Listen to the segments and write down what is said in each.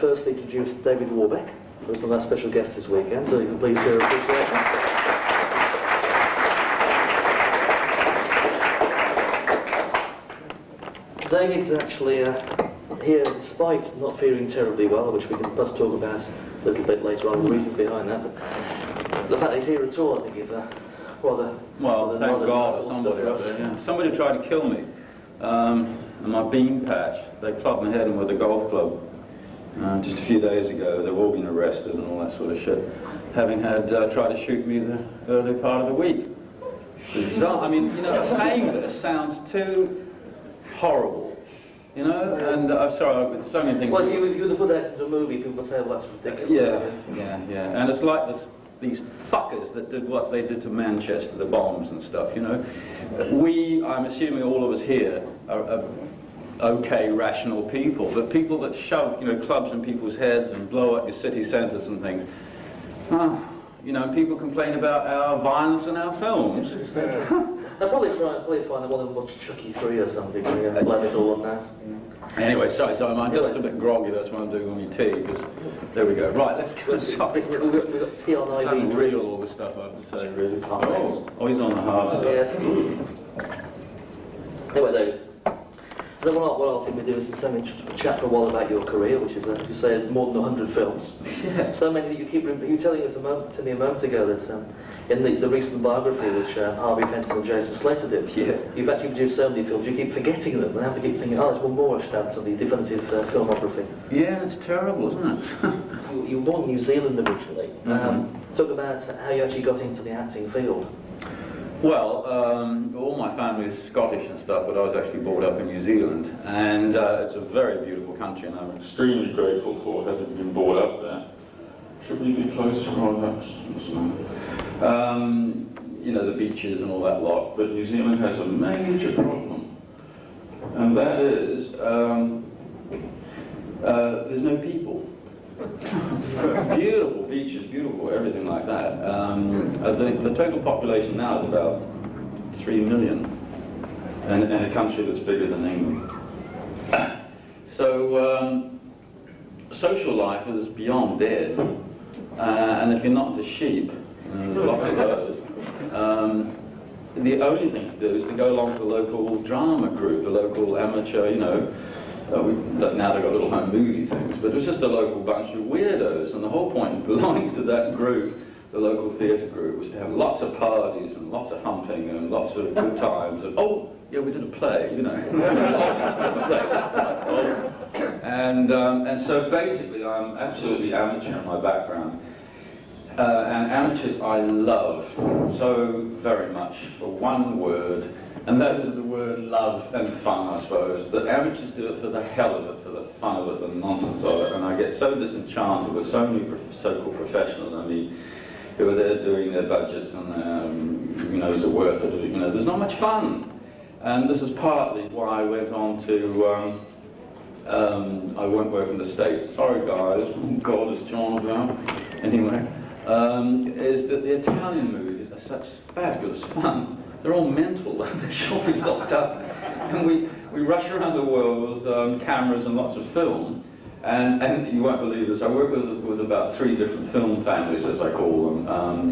Firstly, introduce David Warbeck, who's one of our special guests this weekend, so you can please hear appreciation. David's actually here despite not feeling terribly well, which we can perhaps talk about a little bit later on, the reasons behind that. But the fact that he's here at all, I think, is rather... Well, thank God for somebody up there, yeah. Somebody tried to kill me, and my bean patch, they clubbed my head in with a golf club. Just a few days ago. They've all been arrested and all that sort of shit, having had tried to shoot me the early part of the week. So, I mean, you know, saying this sounds too horrible, you know, and I'm sorry, with so many things... Well, you would have put that into a movie, people would say, well, that's ridiculous. Yeah, and it's like these fuckers that did what they did to Manchester, the bombs and stuff, you know. I'm assuming all of us here are okay, rational people, but people that shove, you know, clubs in people's heads and blow up your city centres and things. You know, people complain about our violence in our films. They'll probably find I want to watch Chucky 3 or something, so yeah, blame it all on that. Anyway, sorry, I'm just a bit groggy, that's what I'm doing on my tea, because there we go. Right, let's go. We've got tea on IV. It's unreal, all the stuff I have to say, really. Oh, he's on the hard stuff. Yes. Anyway, David. So what I think we're doing is some chat for a while about your career, which is, you say, more than 100 films. Yeah. So many that you were telling us to me a moment ago that in the recent biography which Harvey Fenton and Jason Slater did, you've actually produced so many films, you keep forgetting them and have to keep thinking, oh, there's one more down to the definitive filmography. Yeah, it's terrible, isn't it? You were born in New Zealand originally. Talk about how you actually got into the acting field. Well, all my family is Scottish and stuff, but I was actually brought up in New Zealand, and it's a very beautiful country, and I'm extremely grateful for having been brought up there. Should we be closer? Oh, that's you know, the beaches and all that lot, but New Zealand has a major problem, and that is there's no people. Beautiful beaches, beautiful everything like that. The total population now is about 3 million, in a country that's bigger than England. So social life is beyond dead, and if you're not into sheep, and there's lots of those, the only thing to do is to go along to the local drama group, the local amateur, you know. Now they've got little home movie things, but it was just a local bunch of weirdos, and the whole point of belonging to that group, the local theatre group, was to have lots of parties and lots of humping and lots of good times, and oh, yeah, we did a play, you know. And so basically I'm absolutely amateur in my background, and amateurs I love so very much for one word, and that is the word love and fun, I suppose. The amateurs do it for the hell of it, for the fun of it, the nonsense of it, and I get so disenchanted with so many so-called professionals, I mean, who are there doing their budgets and, you know, is it worth it? You know, there's not much fun. And this is partly why I went on to, I won't work in the States. Sorry guys, God is John about. Anyway, is that the Italian movies are such fabulous fun. They're all mental, they're surely locked up. And we rush around the world with cameras and lots of film. And you won't believe this, I work with about 3 different film families, as I call them.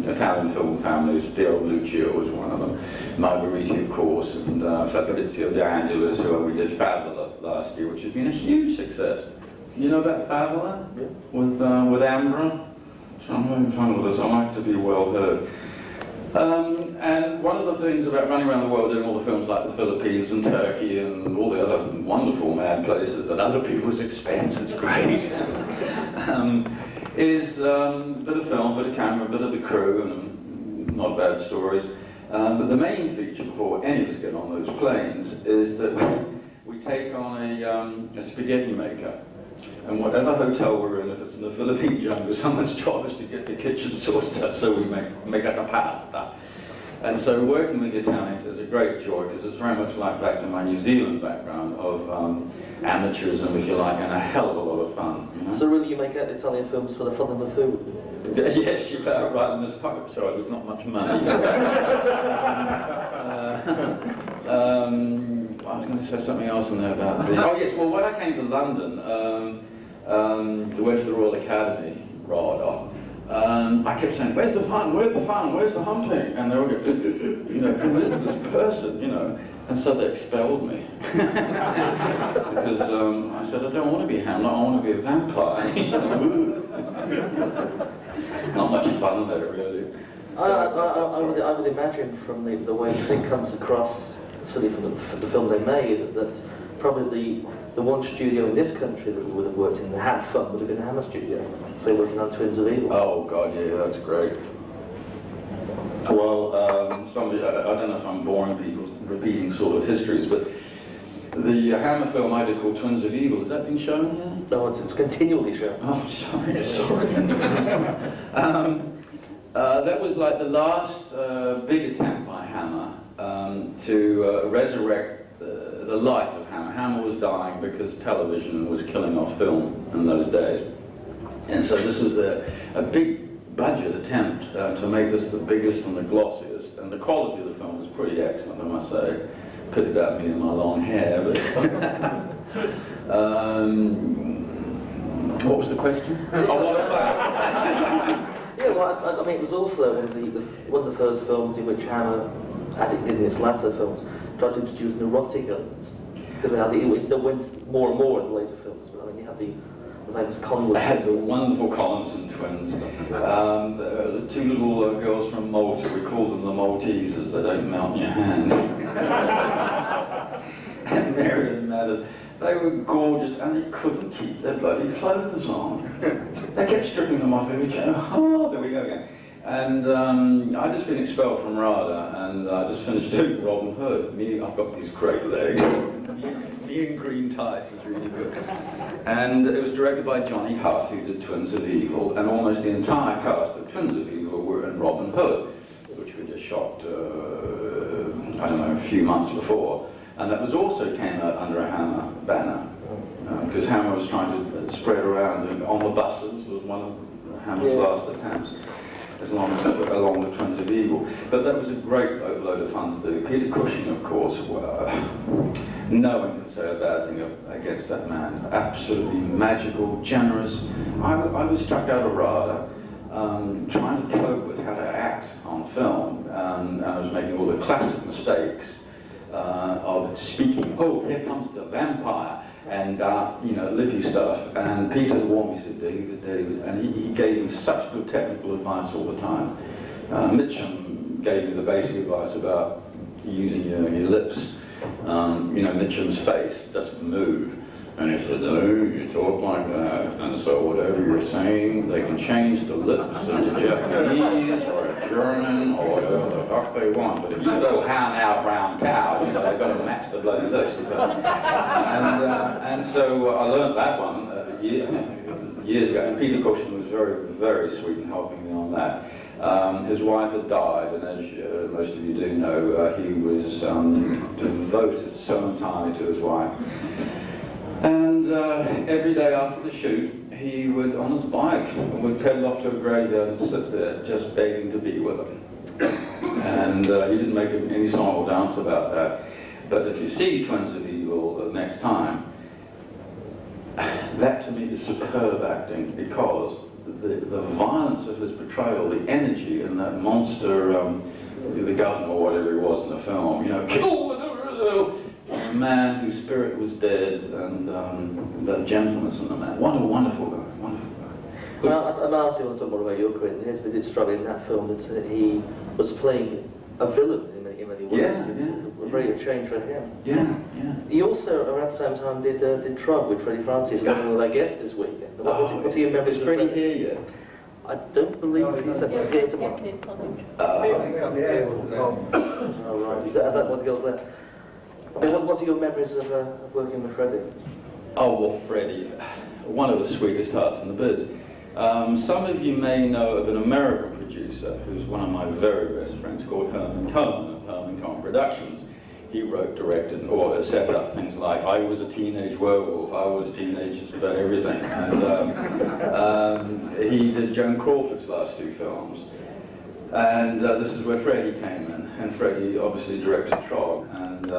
Italian film families. Piero Lucio was one of them. Margheriti, of course, and Fabrizio De Angelis, who we did Favola last year, which has been a huge success. You know about Favola? Yeah. With Ambra? So I'm having fun with this, I like to be well heard. And one of the things about running around the world doing all the films like the Philippines and Turkey and all the other wonderful mad places at other people's expense, it's great, is a bit of film, a bit of camera, a bit of the crew, and not bad stories. But the main feature before any of us get on those planes is that we take on a spaghetti maker. And whatever hotel we're in, if it's in the Philippine jungle, someone's job is to get the kitchen sorted out so we make like a pasta. And so working with the Italians is a great joy, because it's very much like back to my New Zealand background of amateurism, if you like, and a hell of a lot of fun. You know? So really you make Italian films for the fun of the food? Yes, you're about right. And sorry, there's not much money. I was going to say something else on there about the... Oh yes, well when I came to London, went to the Royal Academy, RADA. I kept saying, where's the fun, where's the fun, where's the hunting? And they all go, you know, who is this person, you know? And so they expelled me. Because I said, I don't want to be Hamlet, I want to be a vampire. Not much fun there, really. I would imagine from the way it comes across, certainly from the films they made, that probably the one studio in this country that would have worked in the Hammer fun would have been the Hammer Studio. So they're working on Twins of Evil. Oh God, yeah, that's great. Well, somebody, I don't know if I'm boring people repeating sort of histories, but the Hammer film I did called Twins of Evil, has that been shown yet? No, it's continually shown. Oh, sorry. That was like the last big attempt by Hammer to resurrect the life of Hammer. Hammer was dying because television was killing off film in those days. And so this was a big budget attempt to make this the biggest and the glossiest. And the quality of the film was pretty excellent, I must say. Pity about me and my long hair, but... what was the question? Yeah, well, I mean, it was also one of the first films in which Hammer, as it did in its latter films, tried to introduce an erotic element. Because I mean, it went more and more in the later films. But I mean, you had the famous Collingwood. I had the wonderful Collinson twins. The two little girls from Malta. We call them the Maltesers. They don't melt in your hand. And Mary and Madam. They were gorgeous and they couldn't keep their bloody clothes on. They kept stripping them off every day. Oh, there we go again. And I'd just been expelled from RADA and I just finished doing Robin Hood. I've got these great legs. Me in green tights is really good. And it was directed by Johnny Huff, who did Twins of Evil, and almost the entire cast of Twins of Evil were in Robin Hood, which we just shot, I don't know, a few months before. And that was also came out under a Hammer banner, because Hammer was trying to spread around, and On the Buses was one of Hammer's last attempts, along with Twins of Evil. But that was a great load of fun to do. Peter Cushing, of course, no one can say a bad thing against that man. Absolutely magical, generous. I was struck out of RADA, trying to cope with how to act on film, and I was making all the classic mistakes. Of speaking, oh, here comes the vampire, and you know, lippy stuff. And Peter warned me, he said, David, and he gave me such good technical advice all the time. Mitchum gave me the basic advice about using your lips. You know, Mitchum's face doesn't move. And he said, no, you talk like that, and so whatever you're saying, they can change the lips into Japanese or a German or whatever the fuck they want. But if you go ham out brown cow, you know, they've got to match the bloody lips. And so I learned that one years ago. And Peter Cushing was very, very sweet in helping me on that. His wife had died, and as most of you do know, he was devoted so entirely to his wife. And every day after the shoot, he would, on his bike, would pedal off to a graveyard and sit there just begging to be with them. And he didn't make any song or dance about that. But if you see Twins of Evil next time, that to me is superb acting, because the violence of his portrayal, the energy in that monster, the governor or whatever he was in the film, you know, kill a man whose spirit was dead, and the gentleness in the man. What a wonderful guy, wonderful guy. Well, I honestly want to talk more about your career. It did struggle in that film that he was playing a villain in many ways. Yeah. A very change for him. Yeah. He also, around the same time, did Trug with Freddie Francis, one of their guests this weekend. What are your memories of Freddie here yet? I don't believe he's here tomorrow. Oh, right. Is that what goes there? I mean, what are your memories of working with Freddie? Oh, well, Freddie, one of the sweetest hearts in the biz. Some of you may know of an American producer who's one of my very best friends, called Herman Cohen of Herman Cohen Productions. He wrote, directed, or set up things like I Was a Teenage Werewolf, I Was Teenage, just about everything. And he did Joan Crawford's last two films. And this is where Freddie came in, and Freddie obviously directed Trog. And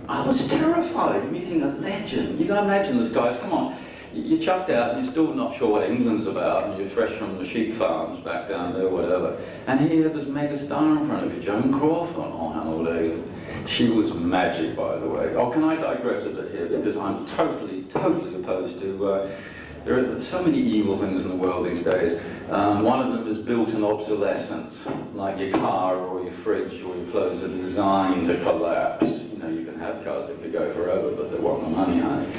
I was terrified meeting a legend. You can imagine this, guys, come on. you're chucked out and you're still not sure what England's about, and you're fresh from the sheep farms back down there, whatever. And here you have this mega star in front of you, Joan Crawford. Oh, how old are you? She was magic, by the way. Oh, can I digress a bit here? Because I'm totally opposed to... there are so many evil things in the world these days. One of them is built-in obsolescence, like your car or your fridge or your clothes are designed to collapse. You know, you can have cars that could go forever, but they want the money on it.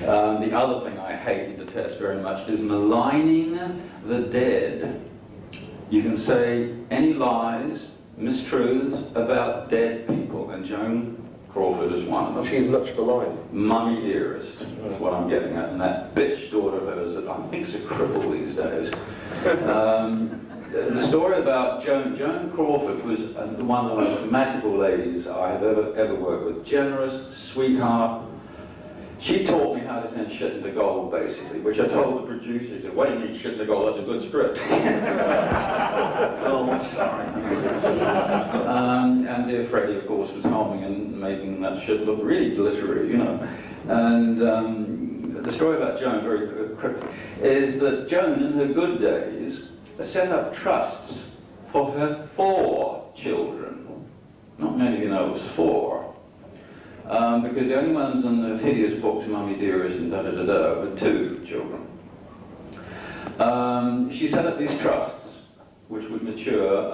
The other thing I hate and detest very much is maligning the dead. You can say any lies, mistruths about dead people, and Joan Crawford is one of them. She's much maligned. Mummy dearest, is what I'm getting at, and that bitch daughter of hers that I think's a cripple these days. The story about Joan Crawford was one of the most magical ladies I have ever worked with. Generous, sweetheart. She taught me how to turn shit into gold, basically, which I told the producers, wait a minute, shit into gold, that's a good script. Oh, sorry. And dear Freddie, of course, was helping and making that shit look really glittery, you know. And the story about Joan, very quickly, is that Joan, in her good days, set up trusts for her 4 children. Not many of you know it was 4. Because the only ones in the hideous books, Mummy Dearest and da-da-da-da, were 2 children. She set up these trusts, which would mature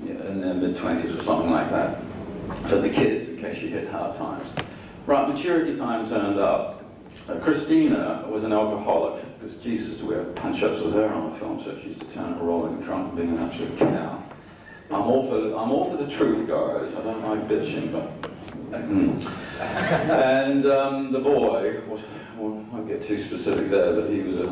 in their mid-20s or something like that, for the kids, in case she hit hard times. Right, maturity time turned up. Christina was an alcoholic, because Jesus, we have punch-ups with her on the film, so she used to turn a rolling trunk and being an absolute cow. I'm all for the truth, guys. I don't like bitching, but... And the boy, well, I won't get too specific there, but he was a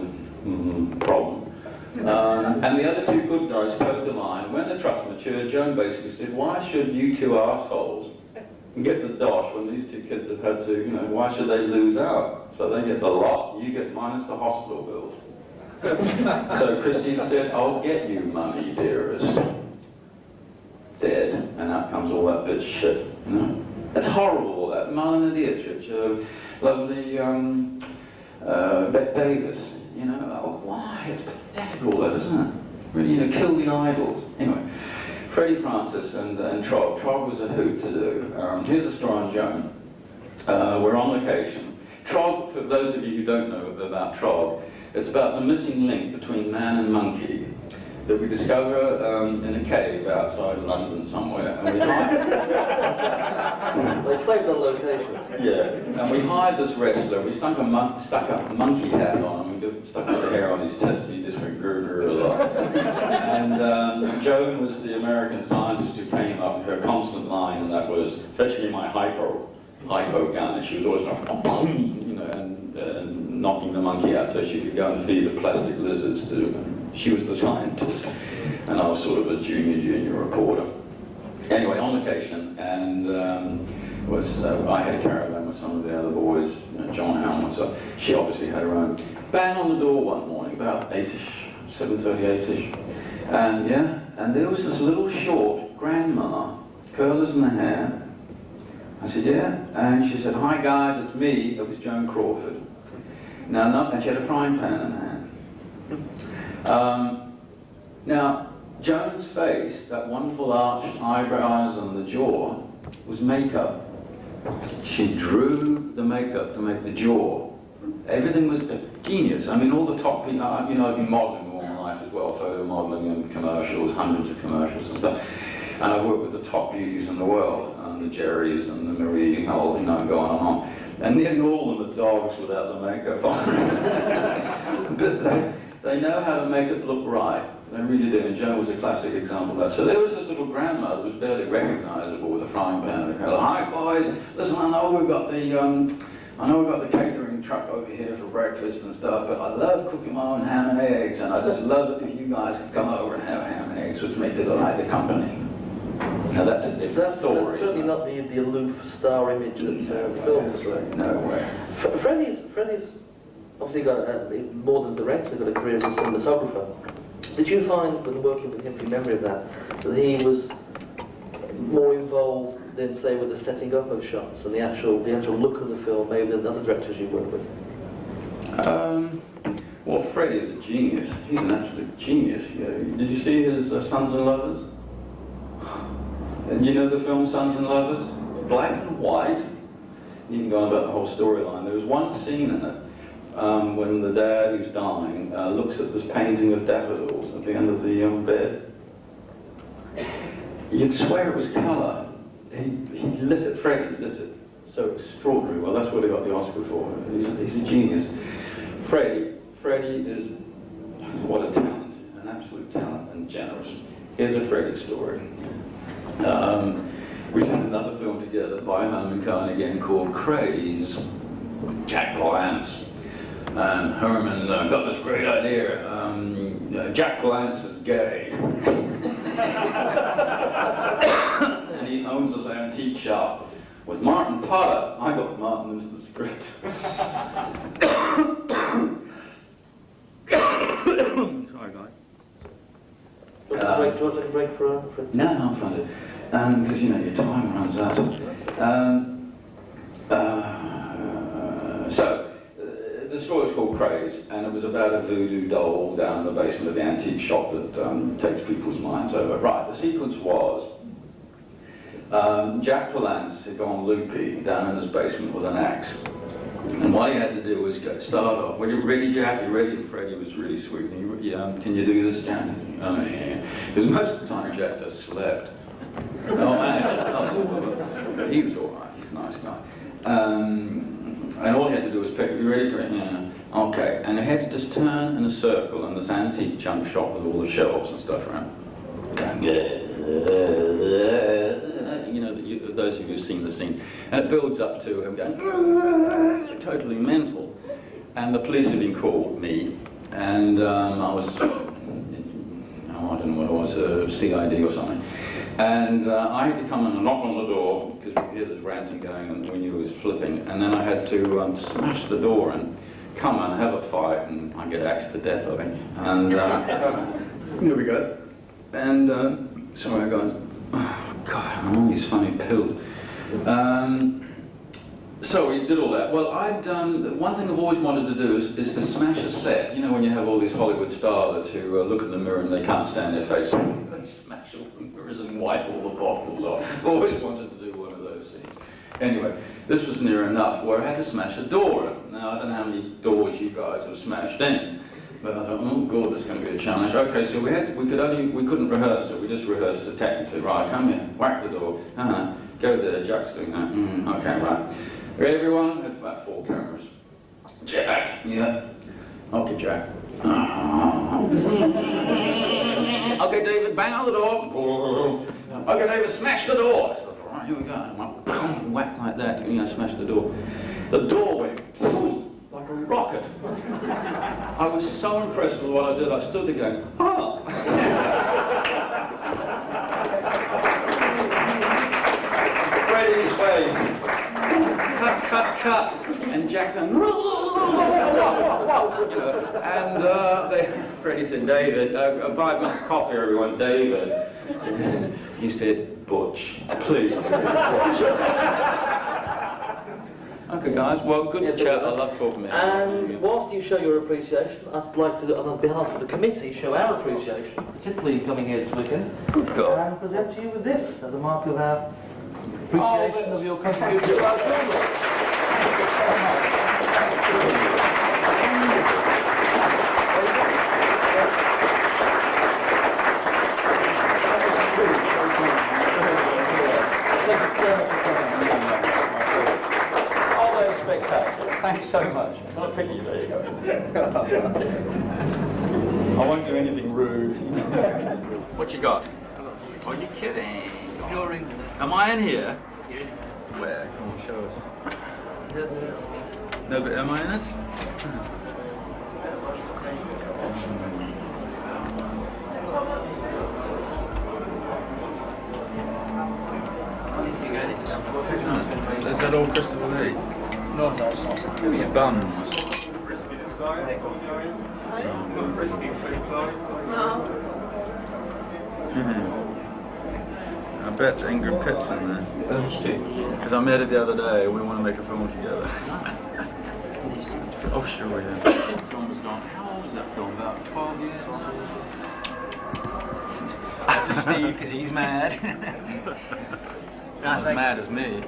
problem. And the other 2 good guys toed the line. When the trust matured, Joan basically said, why should you 2 assholes get the dosh when these 2 kids have had to, you know, why should they lose out? So they get the lot, you get minus the hospital bills. So Christine said, I'll get you, Mummy Dearest. Dead, and out comes all that bitch shit, you know? That's horrible, that Marlene Dietrich, lovely Bette Davis, you know, oh, why? It's pathetic all that, isn't it? Really, you know, kill the idols. Anyway, Freddie Francis and Trog. Trog was a hoot to do. Here's a story on Joan. We're on location. Trog, for those of you who don't know about Trog, it's about the missing link between man and monkey that we discover in a cave outside London somewhere. And we They saved on locations. Yeah, and we hired this wrestler. We stuck a monkey hat on him. We stuck the hair on his tits, and he just went grr a lot. And Joan was the American scientist who came up with her constant line, and that was, fetch me my hypo gun. And she was always like, you know, and knocking the monkey out so she could go and feed the plastic lizards to them. She was the scientist, and I was sort of a junior reporter. Anyway, on location, and I had a caravan with some of the other boys, you know, John Howland, so she obviously had her own. Bang on the door one morning, about 8ish, 7:30, 8ish, and there was this little short grandma, curlers in the hair. I said, yeah, and she said, hi guys, it's me. It was Joan Crawford. And she had a frying pan in her hand. Now, Joan's face, that wonderful arched eyebrows and the jaw, was makeup. She drew the makeup to make the jaw. Everything was genius. I mean, all the top people, you know, I've been modeling all my life as well, photo modeling and commercials, hundreds of commercials and stuff. And I've worked with the top beauties in the world, the Jerrys and the Marie, you know, go on and on. And nearly all of them are dogs without the makeup on. But they know how to make it look right. They really do, and Joan was a classic example of that. So there was this little grandma that was barely recognizable with a frying pan and a curler. Hi boys, listen, I know we've got the catering truck over here for breakfast and stuff, but I love cooking my own ham and eggs, and I just love it if you guys could come over and have ham and eggs with me because I like the company. Now that's a different story. That's certainly not the aloof star image that films. No way. Freddie's obviously got more than director, got a career as a cinematographer. Did you find, when working with him, from memory of that he was more involved than, say, with the setting up of shots and the actual look of the film, maybe than other directors you work with? Well, Freddie is a genius. He's an absolute genius. Yeah. Did you see his Sons and Lovers? And you know the film Sons and Lovers? Black and white. You can go on about the whole storyline. There was one scene in it when the dad who's dying looks at this painting of daffodils at the end of the bed. You'd swear it was colour. He lit it, Freddie lit it so extraordinary. Well, that's what he got the Oscar for. He's a genius. Freddie is, what a talent, an absolute talent, and generous. Here's a Freddie story. We did another film together by Herman Cohen again called Craze, Jack Palance. And Herman got this great idea. Jack Palance is gay. And he owns this antique shop with Martin Potter. I got Martin into the script. Sorry, guys. Do you want to take a break for No, I'm fine. Because, you know, your time runs out. The story was called Craze, and it was about a voodoo doll down in the basement of the antique shop that takes people's minds over. Right, the sequence was Jack Palance had gone loopy down in his basement with an axe. And what he had to do was start off, "Well, you ready, Jack? You ready?" And Freddie was really sweet. Can you do this, Jack? Oh, yeah. Because most of the time Jack just slept. He was all right. He's a nice guy. And all he had to do was pick, "You ready for it?" "Yeah." "Okay." And he had to just turn in a circle in this antique junk shop with all the shelves and stuff around. You know, those of you who've seen the scene. And it builds up to him going, totally mental. And the police had been called, me, and I was, I don't know what it was, CID or something. And I had to come in and knock on the door, because we hear this ranting going, and we knew he was flipping. And then I had to smash the door and come and have a fight, and I get axed to death, I think. And here we go. And sorry, guys. Oh, God, I'm on these funny pills. So we did all that. Well, one thing I've always wanted to do is to smash a set. You know, when you have all these Hollywood starlets who look in the mirror and they can't stand their face, they smash all the mirrors and wipe all the bottles off. I've always wanted to do one of those scenes. Anyway, this was near enough where I had to smash a door. Now, I don't know how many doors you guys have smashed in, but I thought, oh God, this is going to be a challenge. Okay, so we couldn't rehearse, so we just rehearsed it technically. Right, come here, whack the door. Go there, Jack's doing that. Okay, right. Ready, everyone? It's about 4 cameras. Jack, yeah. Okay, Jack. Okay, David, bang on the door. Okay, David, smash the door. So, all right, here we go. And went, boom, whack like that. You know, smash the door. The door went boom, like a rocket. I was so impressed with what I did. I stood there going, oh. Freddie's way. Cut. And Jackson, you know, and Freddie said, David, 5 minutes coffee, everyone, David. He said, Butch, please. Okay, guys, well, good chat. I love talking about it. And whilst you show your appreciation, I'd like to, on behalf of the committee, show our appreciation, particularly coming here this weekend, and present to you with this as a mark of our appreciation of your contribution to our children. Thanks so much. Not a pity, there you go. I won't do anything rude. What you got? Are you kidding? You're in. Am I in here? Yes. Where? Come on, show us. No, but am I in it? Is that all Christopher Lee? No, no, it's not. Give me your bums. Frisky this side. Not frisky, No. I bet Ingrid Pitt's in there. Because I met her the other day and we want to make a film together. Oh, sure, yeah. The film was gone. How old was that film? About 12 years old? That's a Steve, because he's mad. Not as mad as me.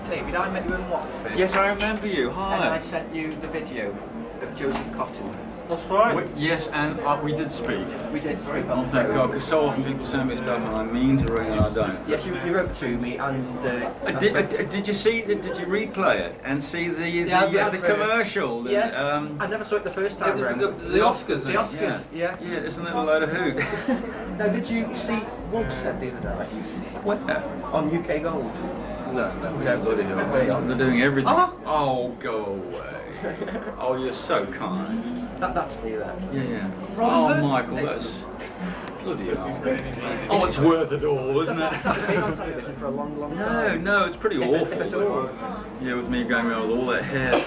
David, I met you in Watford. Yes, I remember you. And I Hi. sent you the video of Joseph Cotton. That's right. Yes, and we did speak. We did speak Oh, on the thank phone. God, because so often people send me stuff and I mean to ring and I don't. Yes, you wrote to me and... Did you see? Did you replay it and see the Yeah, the I've commercial? Yes, Um, I never saw it the first it time was round. the Oscars. The Oscars, yeah. Yeah, isn't it a load of hoot? Now, did you see Wolfstead the other day? Where? On UK Gold. No, bloody hell. They're doing everything. Oh. Oh, go away. Oh, you're so kind. That's me there. Yeah. Oh, Michael, that's bloody hell. Oh, it's worth it all, isn't That's been on it? television for a long, long No, time. no, it's pretty If awful. at all. Yeah, with me going around with all that hair.